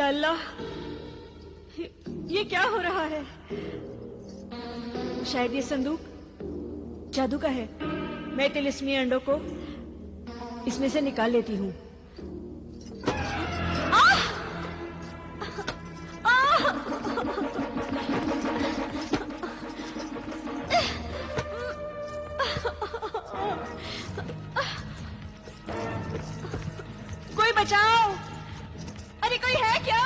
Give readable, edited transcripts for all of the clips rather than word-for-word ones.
या अल्लाह, ये क्या हो रहा है? शायद ये संदूक जादू का है। मैं तिलिस्मी अंडों को इसमें से निकाल लेती हूँ। कोई बचाओ! अरे कोई है क्या?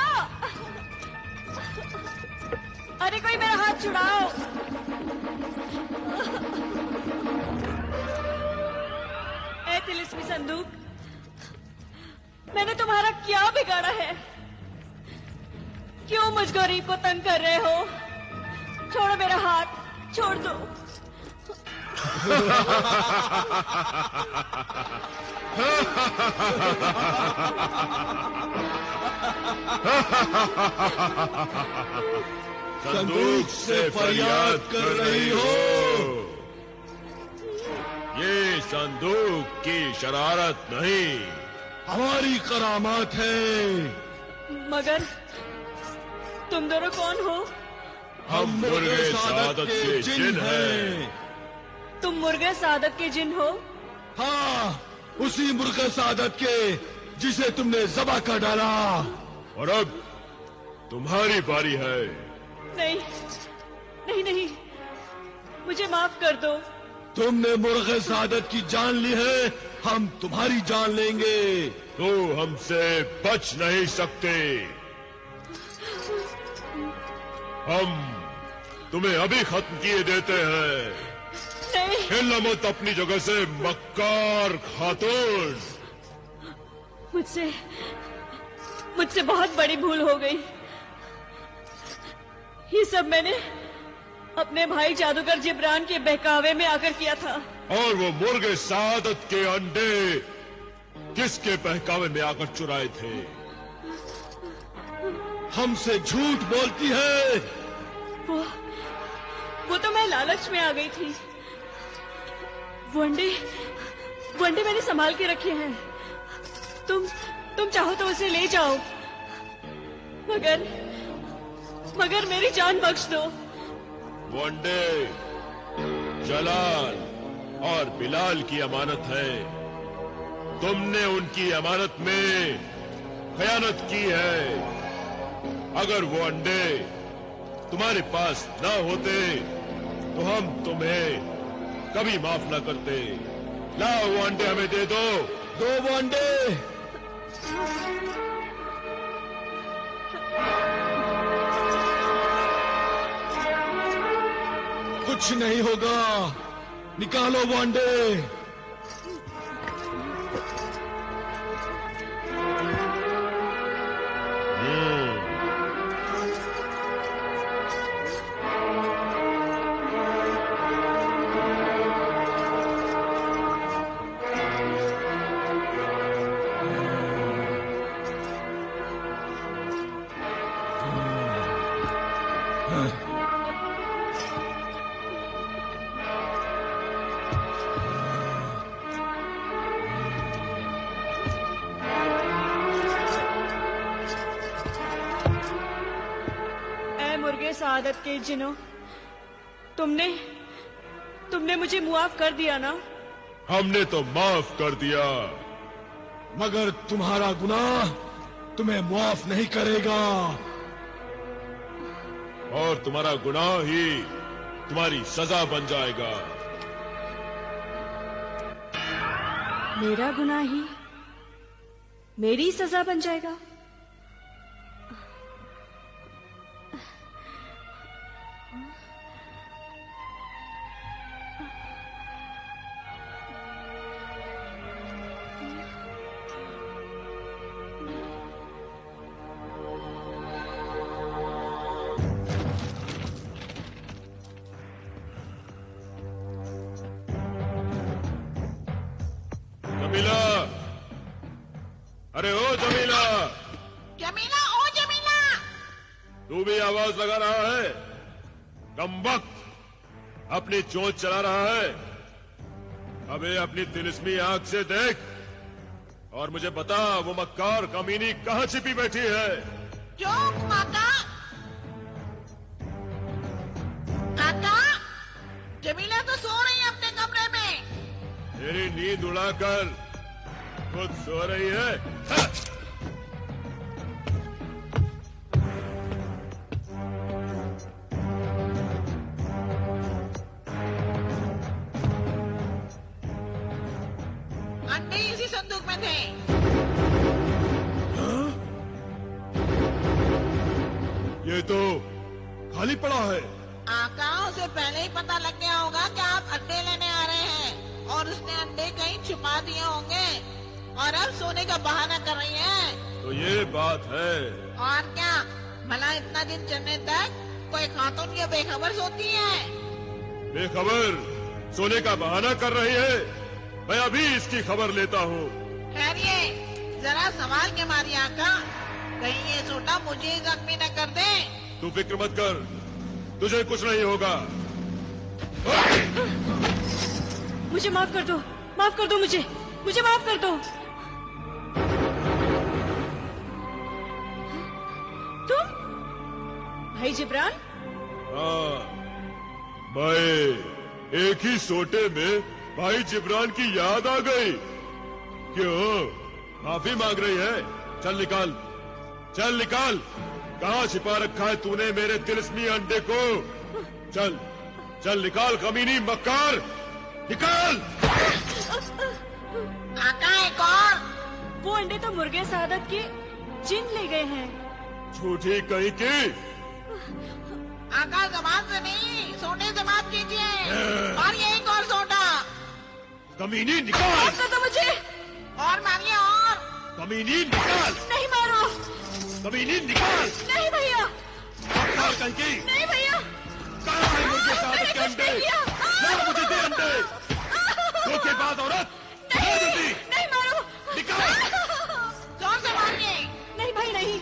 अरे कोई मेरा हाथ छुड़ाओ! ऐ तिलिस्मी संदूक, मैंने तुम्हारा क्या बिगाड़ा है? क्यों मुझ गरीब को तंग कर रहे हो? छोड़ो मेरा हाथ, छोड़ दो। संदूक से फरियाद कर रही हो? ये संदूक की शरारत नहीं, हमारी करामात है। मगर तुम दोनों कौन हो? हम मुर्गे सादत के जिन हैं। तुम मुर्गे सादत के जिन हो? हाँ, उसी मुर्गे सादत के जिसे तुमने ज़बह कर डाला। और अब तुम्हारी बारी है। नहीं, नहीं, नहीं, मुझे माफ कर दो। तुमने मुर्गे सादत की जान ली है, हम तुम्हारी जान लेंगे। तो हमसे बच नहीं सकते। हम तुम्हें अभी खत्म किए देते हैं। नहीं। हिलना मत अपनी जगह से, मक्कार खातून। मुझसे बहुत बड़ी भूल हो गई। ये सब मैंने अपने भाई जादूगर जिब्रान के बहकावे में आकर किया था। और वो मुर्गे सादत के अंडे किसके बहकावे में आकर चुराए थे? हमसे झूठ बोलती है। वो तो मैं लालच में आ गई थी। वो अंडे मैंने संभाल के रखे हैं। तुम चाहो तो उसे ले जाओ, मगर मेरी जान बख्श दो। वो अंडे जलाल और बिलाल की अमानत है। तुमने उनकी अमानत में खयानत की है। अगर वो अंडे तुम्हारे पास ना होते तो हम तुम्हें कभी माफ ना करते। लाओ वो अंडे हमें दे दो। दो वो अंडे। कुछ नहीं होगा, निकालो वो अंडे। सादत के जिनों, तुमने मुझे मुआफ कर दिया ना? हमने तो माफ कर दिया, मगर तुम्हारा गुनाह तुम्हें मुआफ नहीं करेगा। और तुम्हारा गुनाह ही तुम्हारी सजा बन जाएगा। मेरा गुनाह ही मेरी सजा बन जाएगा? जमीला, अरे ओ जमीला। जमीला, ओ जमीला। तू भी आवाज लगा रहा है? कमबख्त, अपनी चोंच चला रहा है? अबे अपनी तिलिस्मी आंख से देख और मुझे बता, वो मक्कार कमीनी कहां छिपी बैठी है? चुप काका। काका, जमीला तो सो रही है अपने कमरे में। मेरी नींद उड़ाकर खुद सो रही है। हाँ। अंडे इसी संदूक में थे। ये तो खाली पड़ा है। आका, उसे पहले ही पता लग गया होगा कि आप अंडे लेने आ रहे हैं और उसने अंडे कहीं छुपा दिए होंगे और अब सोने का बहाना कर रही है। तो ये बात है। और क्या, भला इतना दिन चलने तक कोई खातून ये बेखबर सोती है? बेखबर सोने का बहाना कर रही है। मैं अभी इसकी खबर लेता हूँ। ठहरिए, जरा संभाल के मारिए आका, कहीं ये सोटा मुझे ही जख्मी न कर दे। तू फिक्र मत कर, तुझे कुछ नहीं होगा। मुझे माफ कर दो मुझे माफ कर दो। तुम भाई जिब्रान? हाँ, मैं एक ही सोटे में भाई जिब्रान की याद आ गई। क्यों माफी मांग रही है? चल निकाल, चल निकाल। कहाँ छिपा रखा है तूने मेरे तिलस्मी अंडे को? चल चल निकाल, कमीनी मक्कार, निकाल। आका, एक और। वो अंडे तो मुर्गे सादत के जिन ले गए हैं। झूठी कहीं की। आका, जबान से नहीं, सोने से बात कीजिए। मारिए एक और सोटा। कमीनी निकाल। माफ कर दो मुझे। और मारिए और। कमीनी निकाल। नहीं मारो। कमीनी निकाल। नहीं भैया। मक्कार कहीं की। नहीं भैया। कहाँ है मुर्गे सादत के अंडे? ला मुझे दे अंडे। धोखेबाज औरत, ला जल्दी। नहीं मारो। निकाल। जोर से मारिए। नहीं भाई नहीं,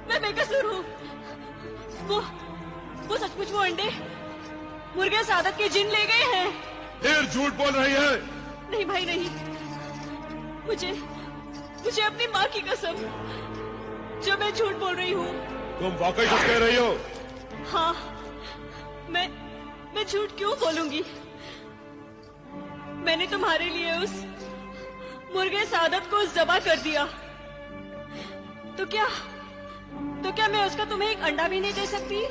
मैं बेकसूर हूँ। वो सचमुच वो अंडे मुर्गे सादत के जिन ले गए हैं। फिर झूठ बोल रही है। नहीं भाई नहीं, मुझे अपनी माँ की कसम, जो मैं झूठ बोल रही हूँ। तुम वाकई सच कह रही हो? हाँ, मैं झूठ क्यों बोलूंगी? मैंने तुम्हारे लिए उस मुर्गे सादत को ज़बा कर दिया। तो क्या मैं उसका तुम्हें एक अंडा भी नहीं दे सकती?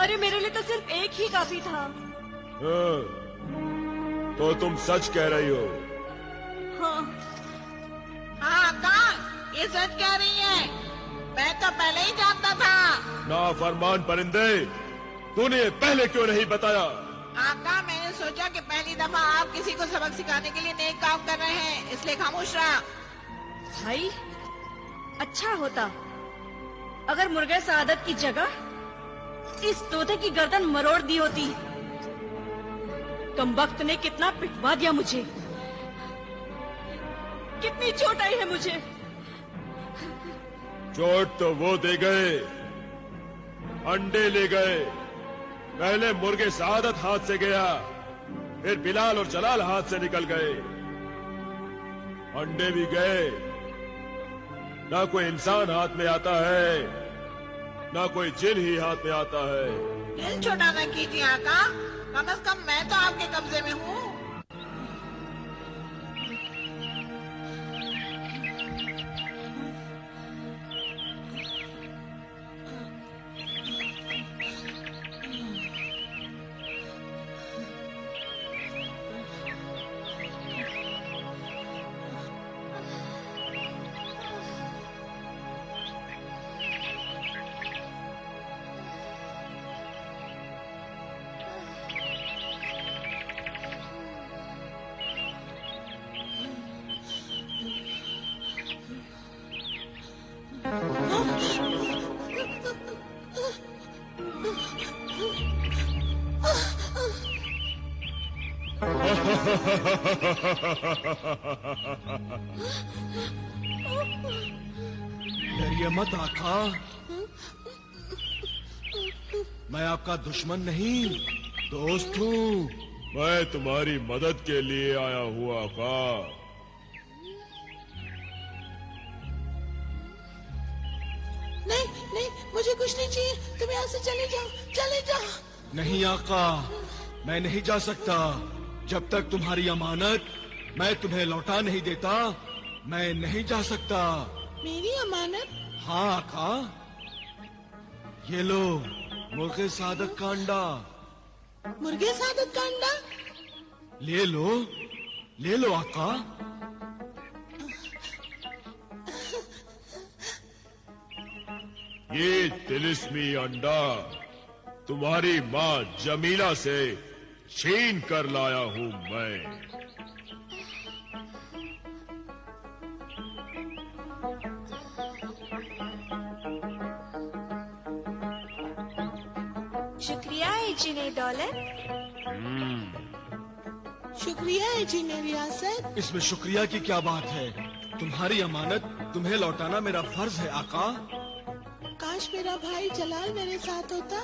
अरे मेरे लिए तो सिर्फ एक ही काफी था। हाँ, तो तुम सच कह रही हो? हाँ। हाँ आका, ये सच कह रही है। मैं तो पहले ही जानता था। नाफरमान परिंदे, तूने ये पहले क्यों नहीं बताया? आका, मैंने सोचा कि पहली दफा आप किसी को सबक सिखाने के लिए नेक काम कर रहे हैं, इसलिए खामोश रहा। भाई, अच्छा होता अगर मुर्गे सादत की जगह इस तोते की गर्दन मरोड़ दी होती। कमबख्त ने कितना पिटवा दिया मुझे, कितनी चोट आई है मुझे। चोट तो वो दे गए, अंडे ले गए। पहले मुर्गे सादत हाथ से गया, फिर बिलाल और जलाल हाथ से निकल गए। अंडे भी गए। ना कोई इंसान हाथ में आता है, ना कोई जिन ही हाथ में आता है। दिल छोटा न कीजिए आका, कम से कम मैं तो आपके कब्जे में हूँ। डरिए मत आका, मैं आपका दुश्मन नहीं, दोस्त हूँ। मैं तुम्हारी मदद के लिए आया हूँ आका। कुछ नहीं चाहिए, तुम यहाँ से चले जाओ, चले जाओ। नहीं आका, मैं नहीं जा सकता। जब तक तुम्हारी अमानत मैं तुम्हें लौटा नहीं देता, मैं नहीं जा सकता। मेरी अमानत? हाँ आका, ये लो मुर्गे सादत का अंडा। मुर्गे सादत का अंडा? ले लो आका। ये तिलिस्मी अंडा तुम्हारी माँ जमीला से छीन कर लाया हूँ मैं। शुक्रिया है जिने दौलत। शुक्रिया है जिने रियासत। इसमें शुक्रिया की क्या बात है? तुम्हारी अमानत तुम्हें लौटाना मेरा फर्ज है आका। काश मेरा भाई जलाल मेरे साथ होता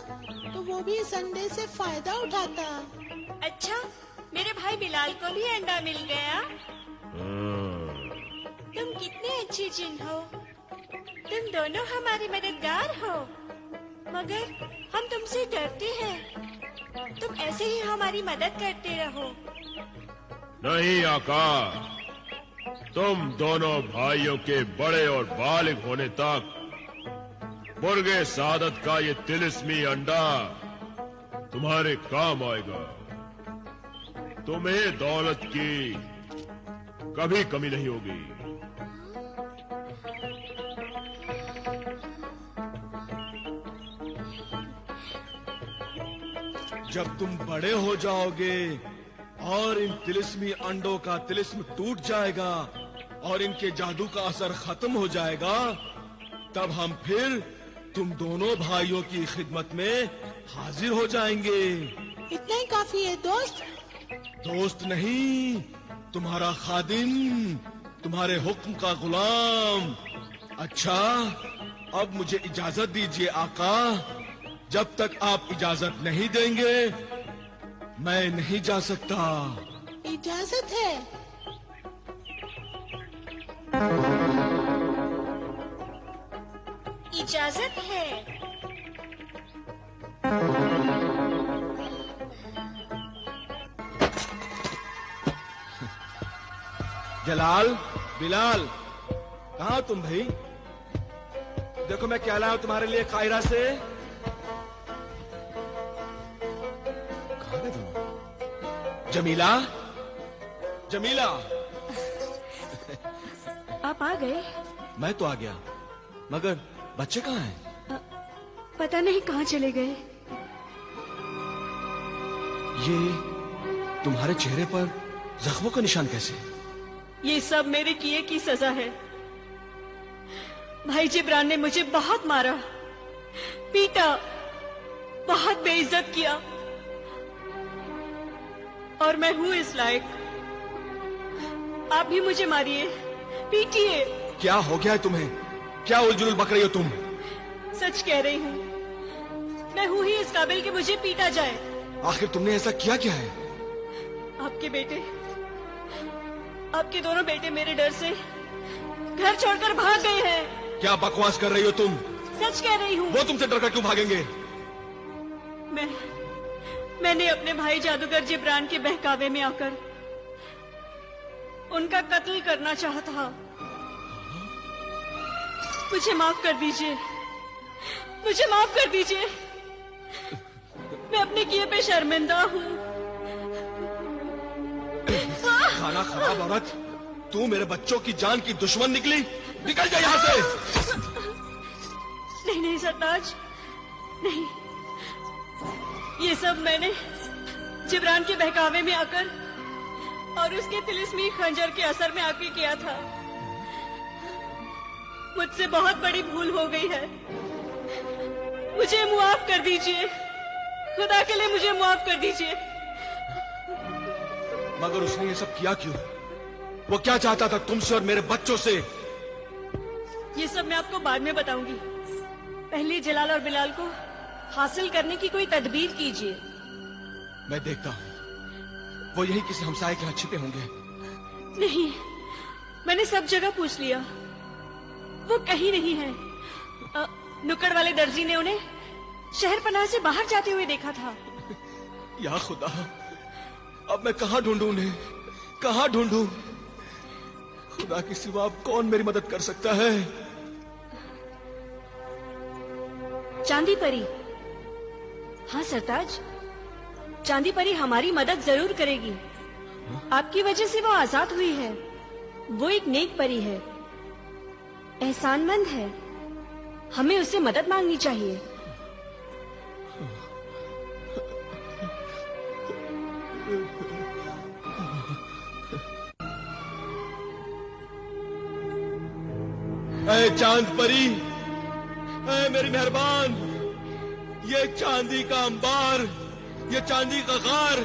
तो वो भी इस अंडे से फायदा उठाता। अच्छा, मेरे भाई बिलाल को भी अंडा मिल गया। तुम कितने अच्छे जिन हो। तुम दोनों हमारे मददगार हो, मगर हम तुमसे डरते हैं। तुम ऐसे ही हमारी मदद करते रहो। नहीं आका, तुम दोनों भाइयों के बड़े और बालिग होने तक मुर्गे सादत का ये तिलिस्मी अंडा तुम्हारे काम आएगा। तुम्हें दौलत की कभी कमी नहीं होगी। जब तुम बड़े हो जाओगे और इन तिलिस्मी अंडों का तिलिस्म टूट जाएगा और इनके जादू का असर खत्म हो जाएगा, तब हम फिर तुम दोनों भाइयों की खिदमत में हाजिर हो जाएंगे। इतना ही काफी है दोस्त। दोस्त नहीं, तुम्हारा खादिम, तुम्हारे हुक्म का गुलाम। अच्छा, अब मुझे इजाजत दीजिए आका। जब तक आप इजाजत नहीं देंगे मैं नहीं जा सकता। इजाजत है? इजाजत है। जलाल, बिलाल, कहाँ तुम भाई? देखो मैं क्या लाया हूं तुम्हारे लिए कायरा से। कहाँ गए तुम? जमीला, जमीला। आप आ गए? मैं तो आ गया, मगर बच्चे कहाँ हैं? पता नहीं कहाँ चले गए। ये तुम्हारे चेहरे पर जख्मों का निशान कैसे? ये सब मेरे किए की सजा है। भाई जिब्रान ने मुझे बहुत मारा, पीटा, बहुत बेइज्जत किया, और मैं हूँ इस लायक। आप भी मुझे मारिए, पीटिए। क्या हो गया है तुम्हें? क्या उलझुल बक रही हो तुम? सच कह रही हूँ, मैं हूँ ही इस काबिल कि मुझे पीटा जाए। आखिर तुमने ऐसा किया क्या है? आपके बेटे, आपके दोनों बेटे मेरे डर से घर छोड़कर भाग गए हैं। क्या बकवास कर रही हो तुम? सच कह रही हूँ। वो तुमसे डरकर क्यों भागेंगे? मैंने अपने भाई जादूगर जिब्रान के बहकावे में आकर उनका कत्ल करना चाहता। मुझे माफ कर दीजिए, मुझे माफ कर दीजिए। मैं अपने किए पे शर्मिंदा हूँ। खाना खराब औरत, तू मेरे बच्चों की जान की दुश्मन निकली। निकल जा यहाँ से। नहीं नहीं सरताज, नहीं। ये सब मैंने जिब्रान के बहकावे में आकर और उसके तिलिस्मी खंजर के असर में आके किया था। मुझसे बहुत बड़ी भूल हो गई है। मुझे मुआफ कर दीजिए, खुदा के लिए मुझे मुआफ कर दीजिए। मगर उसने ये सब किया क्यों? वो क्या चाहता था तुमसे और मेरे बच्चों से? ये सब मैं आपको बाद में बताऊंगी। पहले जलाल और बिलाल को हासिल करने की कोई तदबीर कीजिए। मैं देखता हूँ, वो यही किसी हमसाये के यहाँ छिपे होंगे। नहीं, मैंने सब जगह पूछ लिया, वो कहीं नहीं है। नुक्कड़ वाले दर्जी ने उन्हें शहर पनाह से बाहर जाते हुए देखा था। या खुदा, अब मैं कहाँ ढूंढूं उन्हें, कहाँ ढूंढूं? खुदा के सिवा अब कौन मेरी मदद कर सकता है? चांदी परी। हाँ सरताज, चांदी परी हमारी मदद जरूर करेगी। आपकी वजह से वो आजाद हुई है। वो एक नेक परी है, एहसानमंद है। हमें उससे मदद मांगनी चाहिए। ऐ चांद परी, ऐ मेरी मेहरबान, ये चांदी का अंबार, ये चांदी का गार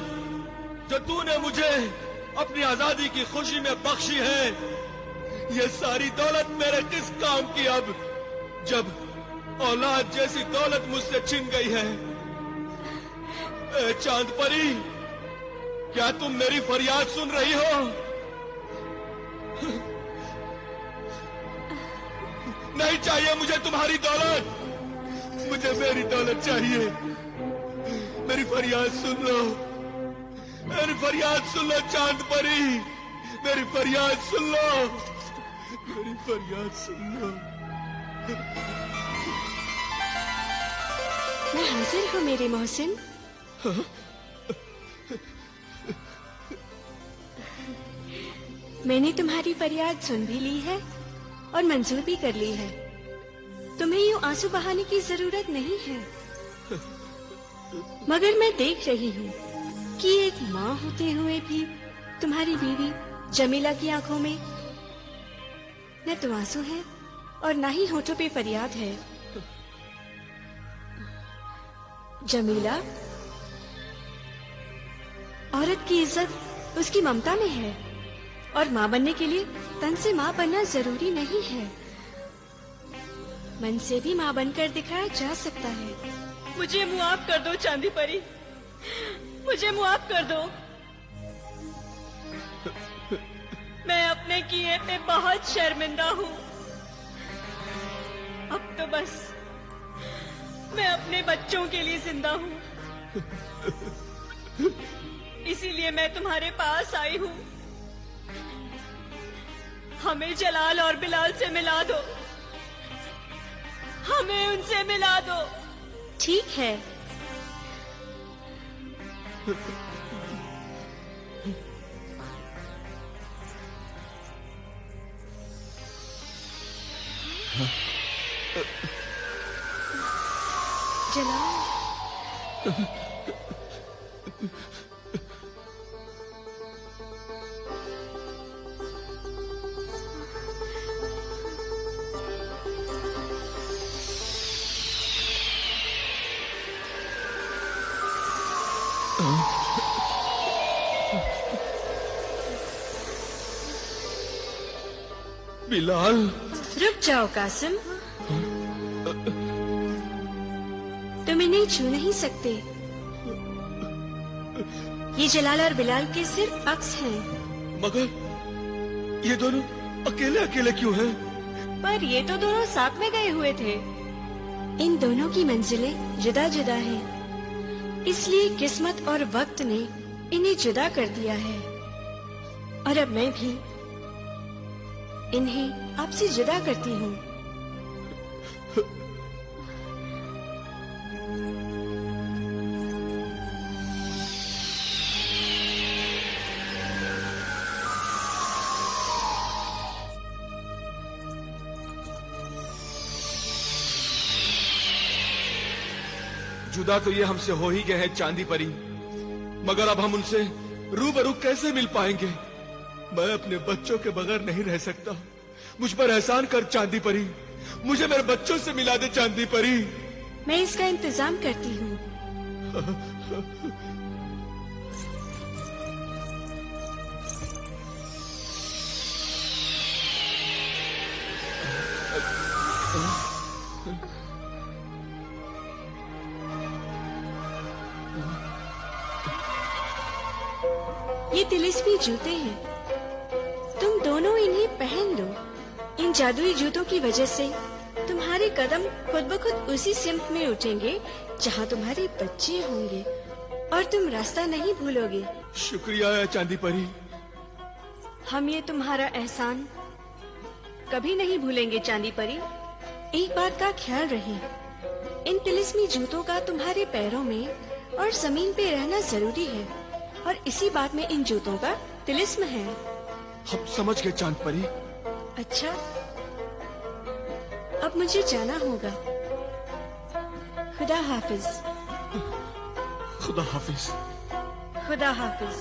जो तूने मुझे अपनी आजादी की खुशी में बख्शी है, ये सारी दौलत मेरे किस काम की अब, जब औलाद जैसी दौलत मुझसे छिन गई है? ऐ चांद परी, क्या तुम मेरी फरियाद सुन रही हो? नहीं चाहिए मुझे तुम्हारी दौलत, मुझे मेरी दौलत चाहिए। मेरी फरियाद सुन लो, मेरी फरियाद सुन लो चांद परी, मेरी फरियाद सुन लो, मेरी फरियाद सुन लो। मैं हाजिर हूँ मेरे मोहसिन। मैंने तुम्हारी फरियाद सुन भी ली है और मंजूर भी कर ली है। तुम्हें यूं आंसू बहाने की जरूरत नहीं है। मगर मैं देख रही हूँ कि एक माँ होते हुए भी तुम्हारी बीवी जमीला की आंखों में न तो आंसू है और न ही होठों पे फरियाद है। जमीला, औरत की इज्जत उसकी ममता में है और माँ बनने के लिए तन से माँ बनना जरूरी नहीं है। मन से भी माँ बनकर दिखाया जा सकता है। मुझे मुआफ कर दो चांदी परी, मुझे मुआफ कर दो। मैं अपने किए पे बहुत शर्मिंदा हूँ। अब तो बस मैं अपने बच्चों के लिए जिंदा हूँ, इसीलिए मैं तुम्हारे पास आई हूँ। हमें जलाल और बिलाल से मिला दो, हमें उनसे मिला दो। ठीक है। जलाल, बिलाल, रुक जाओ कासिम, तुम इन्हें छू नहीं सकते। ये जलाल और बिलाल के सिर्फ अक्स हैं। मगर ये दोनों अकेले अकेले क्यों हैं? पर ये तो दोनों साथ में गए हुए थे। इन दोनों की मंजिलें जुदा जुदा हैं, इसलिए किस्मत और वक्त ने इन्हें जुदा कर दिया है। और अब मैं भी इन्हें आपसे जुदा करती हूँ। जुदा तो ये हमसे हो ही गए हैं चांदी परी, मगर अब हम उनसे रूबरू कैसे मिल पाएंगे? मैं अपने बच्चों के बगैर नहीं रह सकता। मुझ पर एहसान कर चांदी परी, मुझे मेरे बच्चों से मिला दे चांदी परी। मैं इसका इंतजाम करती हूँ। ये तिलिस्मी जूते हैं, तुम दोनों इन्हें पहन लो। इन जादुई जूतों की वजह से तुम्हारा तुम्हारे कदम खुद ब खुद उसी सिमत में उठेंगे जहाँ तुम्हारे बच्चे होंगे और तुम रास्ता नहीं भूलोगे। शुक्रिया चांदी परी। हम ये तुम्हारा एहसान कभी नहीं भूलेंगे चांदी परी। एक बात का ख्याल रहे, इन तिलिस्मी जूतों का तुम्हारे पैरों में और जमीन पे रहना जरूरी है और इसी बात में इन जूतों का तिलिस्म है। हम समझ गए चांद परी। अच्छा, अब मुझे जाना होगा। खुदा हाफिज। खुदा हाफिज। खुदा हाफिज।